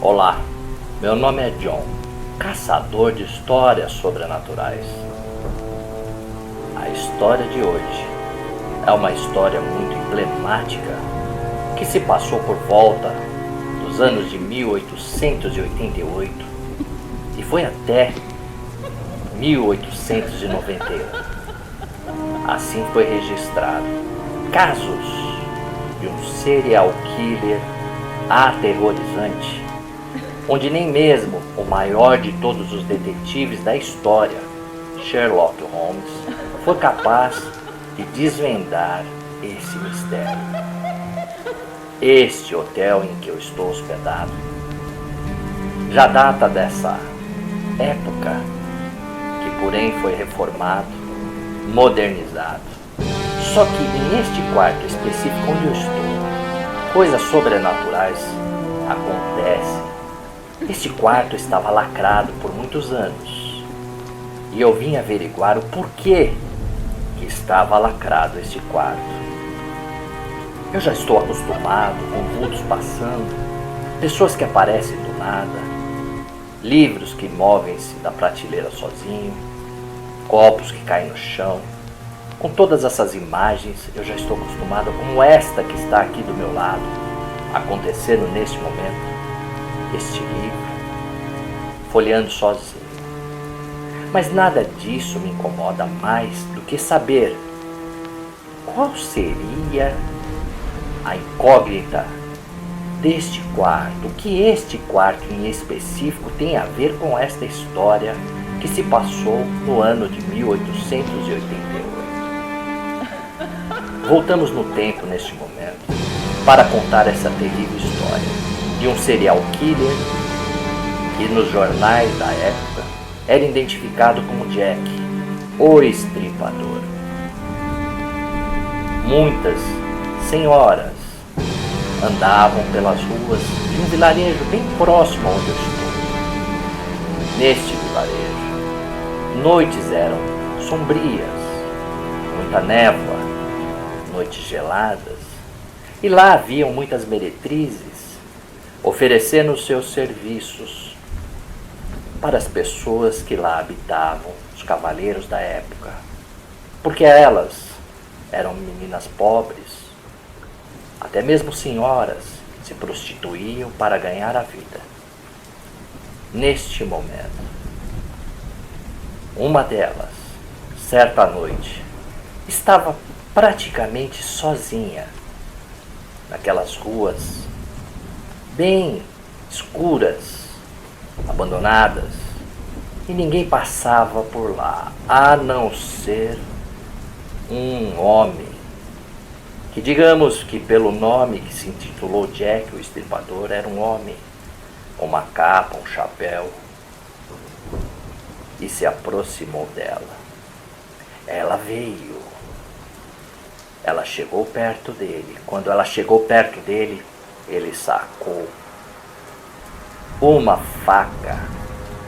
Olá, meu nome é John, caçador de histórias sobrenaturais. A história de hoje é uma história muito emblemática que se passou por volta dos anos de 1888 e foi até 1891. Assim foi registrado casos de um serial killer aterrorizante, onde nem mesmo o maior de todos os detetives da história, Sherlock Holmes, foi capaz de desvendar esse mistério. Este hotel em que eu estou hospedado já data dessa época, que porém foi reformado, modernizado. Só que neste quarto específico onde eu estou, coisas sobrenaturais acontecem. Este quarto estava lacrado por muitos anos e eu vim averiguar o porquê que estava lacrado este quarto. Eu já estou acostumado com vultos passando, pessoas que aparecem do nada, livros que movem-se da prateleira sozinho, copos que caem no chão. Com todas essas imagens, eu já estou acostumado como esta que está aqui do meu lado, acontecendo neste momento. Este livro, folheando sozinho. Mas nada disso me incomoda mais do que saber qual seria a incógnita deste quarto, o que este quarto em específico tem a ver com esta história que se passou no ano de 1888. Voltamos no tempo neste momento para contar essa terrível história de um serial killer que nos jornais da época era identificado como Jack, o Estripador. Muitas senhoras andavam pelas ruas de um vilarejo bem próximo onde eu estou. Neste vilarejo, noites eram sombrias, muita névoa, noites geladas, e lá haviam muitas meretrizes oferecendo seus serviços para as pessoas que lá habitavam, os cavaleiros da época, porque elas eram meninas pobres, até mesmo senhoras se prostituíam para ganhar a vida. Neste momento, uma delas, certa noite, estava praticamente sozinha naquelas ruas bem escuras, abandonadas, e ninguém passava por lá, a não ser um homem, que digamos que pelo nome que se intitulou Jack o Estripador, era um homem, com uma capa, um chapéu, e se aproximou dela. Ela veio, ela chegou perto dele. Quando ela chegou perto dele, ele sacou uma faca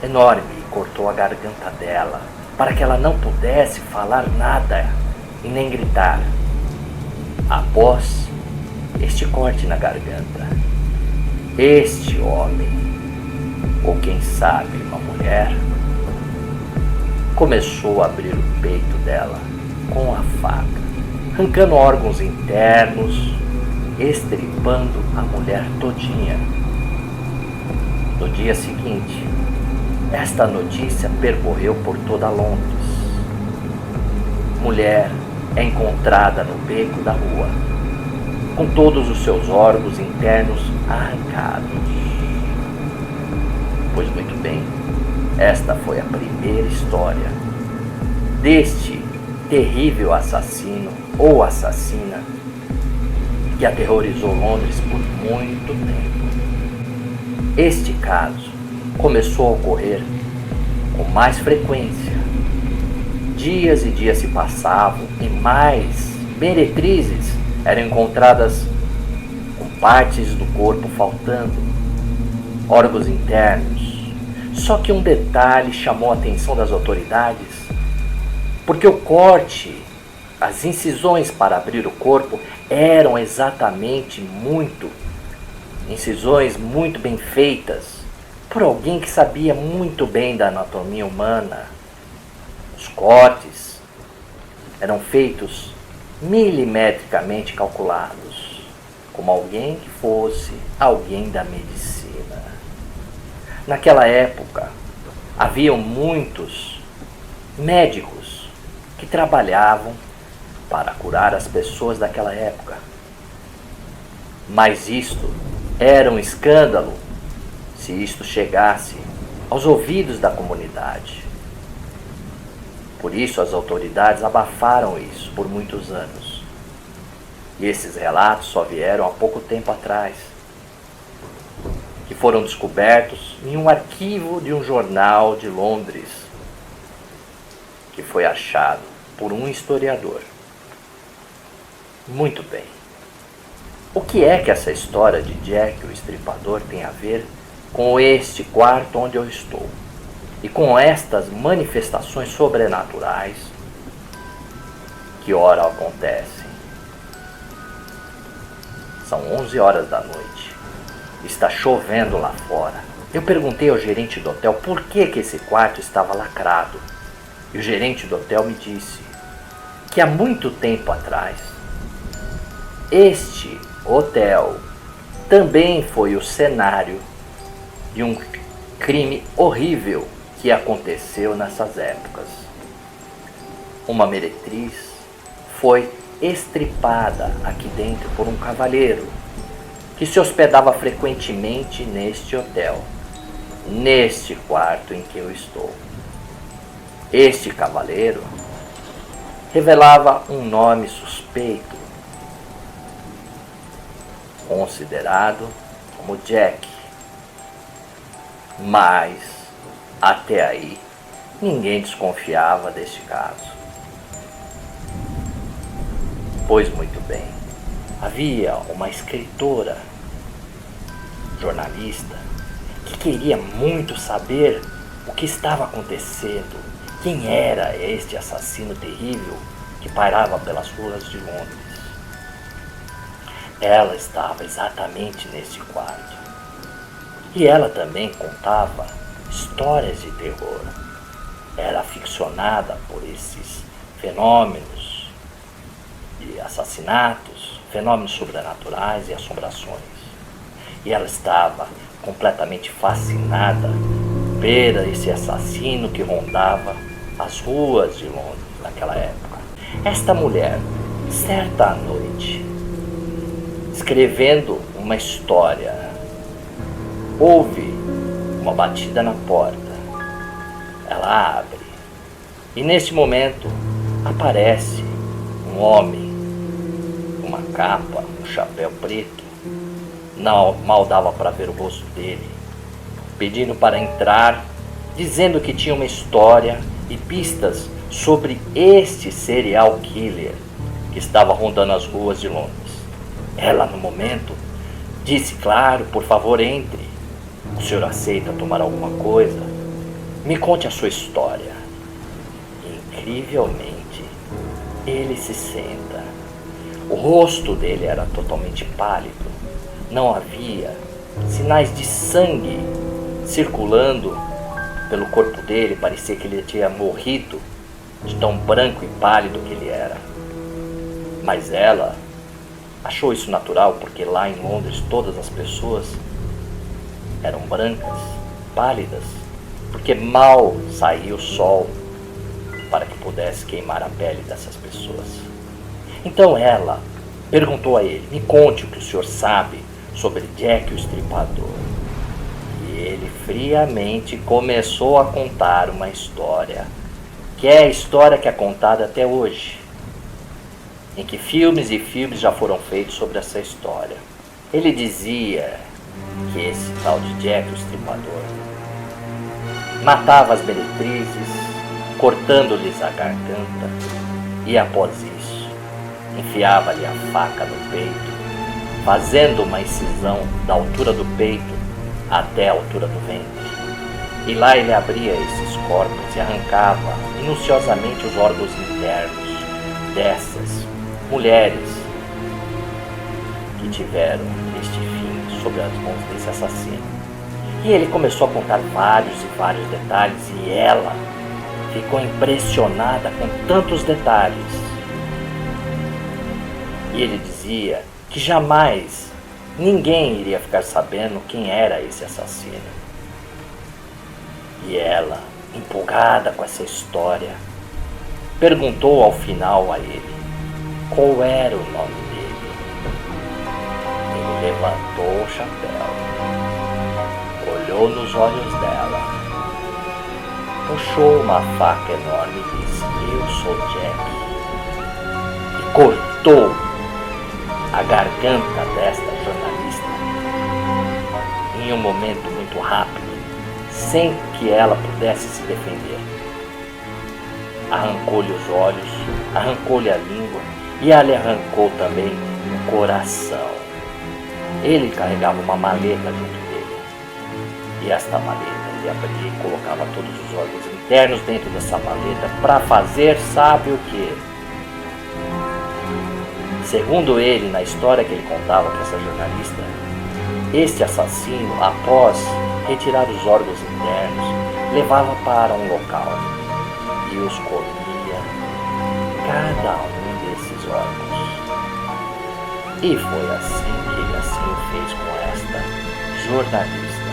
enorme e cortou a garganta dela, para que ela não pudesse falar nada e nem gritar. Após este corte na garganta, este homem, ou quem sabe uma mulher, começou a abrir o peito dela com a faca, arrancando órgãos internos, estripando a mulher todinha. No dia seguinte, esta notícia percorreu por toda Londres. Mulher é encontrada no beco da rua, com todos os seus órgãos internos arrancados. Pois muito bem, esta foi a primeira história deste terrível assassino ou assassina que aterrorizou Londres por muito tempo. Este caso começou a ocorrer com mais frequência. Dias e dias se passavam e mais meretrizes eram encontradas com partes do corpo faltando, órgãos internos. Só que um detalhe chamou a atenção das autoridades, porque o corte, as incisões para abrir o corpo eram exatamente muito incisões muito bem feitas por alguém que sabia muito bem da anatomia humana. Os cortes eram feitos milimetricamente calculados, como alguém que fosse alguém da medicina. Naquela época, haviam muitos médicos que trabalhavam para curar as pessoas daquela época. Mas isto era um escândalo se isto chegasse aos ouvidos da comunidade. Por isso as autoridades abafaram isso por muitos anos. E esses relatos só vieram há pouco tempo atrás, que foram descobertos em um arquivo de um jornal de Londres, que foi achado por um historiador. Muito bem. O que é que essa história de Jack o Estripador tem a ver com este quarto onde eu estou? E com estas manifestações sobrenaturais que ora acontecem? São 11 horas da noite. Está chovendo lá fora. Eu perguntei ao gerente do hotel por que esse quarto estava lacrado. E o gerente do hotel me disse que há muito tempo atrás, este hotel também foi o cenário de um crime horrível que aconteceu nessas épocas. Uma meretriz foi estripada aqui dentro por um cavalheiro que se hospedava frequentemente neste hotel, neste quarto em que eu estou. Este cavaleiro revelava um nome suspeito, considerado como Jack. Mas, até aí, ninguém desconfiava deste caso. Pois muito bem, havia uma escritora, jornalista, que queria muito saber o que estava acontecendo, quem era este assassino terrível que pairava pelas ruas de Londres. Ela estava exatamente neste quarto. E ela também contava histórias de terror. Era aficionada por esses fenômenos de assassinatos, fenômenos sobrenaturais e assombrações. E ela estava completamente fascinada por esse assassino que rondava as ruas de Londres naquela época. Esta mulher, certa noite, escrevendo uma história, ouve uma batida na porta. Ela abre e neste momento aparece um homem com uma capa, um chapéu preto. Não, mal dava para ver o rosto dele, pedindo para entrar, dizendo que tinha uma história e pistas sobre este serial killer que estava rondando as ruas de Londres. Ela, no momento, disse: claro, por favor, entre. O senhor aceita tomar alguma coisa? Me conte a sua história. Incrivelmente, ele se senta. O rosto dele era totalmente pálido. Não havia sinais de sangue circulando pelo corpo dele. Parecia que ele tinha morrido de tão branco e pálido que ele era. Mas ela achou isso natural, porque lá em Londres todas as pessoas eram brancas, pálidas, porque mal saía o sol para que pudesse queimar a pele dessas pessoas. Então ela perguntou a ele: me conte o que o senhor sabe sobre Jack o Estripador. E ele friamente começou a contar uma história, que é a história que é contada até hoje, em que filmes e filmes já foram feitos sobre essa história. Ele dizia que esse tal de Jack o Estripador matava as meretrizes, cortando-lhes a garganta, e após isso enfiava-lhe a faca no peito, fazendo uma incisão da altura do peito até a altura do ventre. E lá ele abria esses corpos e arrancava minuciosamente os órgãos internos dessas mulheres que tiveram este fim sobre as mãos desse assassino. E ele começou a contar vários e vários detalhes e ela ficou impressionada com tantos detalhes. E ele dizia que jamais ninguém iria ficar sabendo quem era esse assassino. E ela, empolgada com essa história, perguntou ao final a ele qual era o nome dele. Ele levantou o chapéu, olhou nos olhos dela, puxou uma faca enorme e disse: "Eu sou Jack", e cortou a garganta desta jornalista em um momento muito rápido, sem que ela pudesse se defender. Arrancou-lhe os olhos, arrancou-lhe a língua e ela arrancou também o coração. Ele carregava uma maleta junto dele, e esta maleta ele abria e colocava todos os órgãos internos dentro dessa maleta para fazer sabe o que? Segundo ele, na história que ele contava para essa jornalista, este assassino, após retirar os órgãos internos, levava para um local e os comia, cada um desses órgãos. E foi assim que ele assim fez com esta jornalista.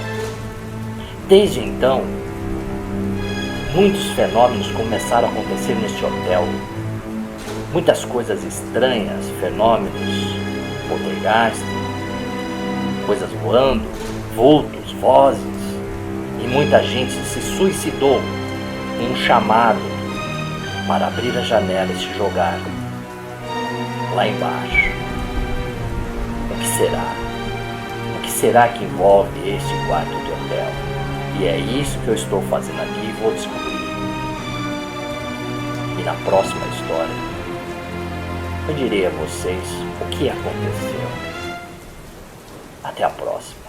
Desde então, muitos fenômenos começaram a acontecer neste hotel. Muitas coisas estranhas, fenômenos, poltergeist, coisas voando, vultos, vozes, e muita gente se suicidou em um chamado para abrir a janela e se jogar lá embaixo. O que será? O que será que envolve este quarto de hotel? E é isso que eu estou fazendo aqui e vou descobrir. E na próxima história eu direi a vocês o que aconteceu. Até a próxima.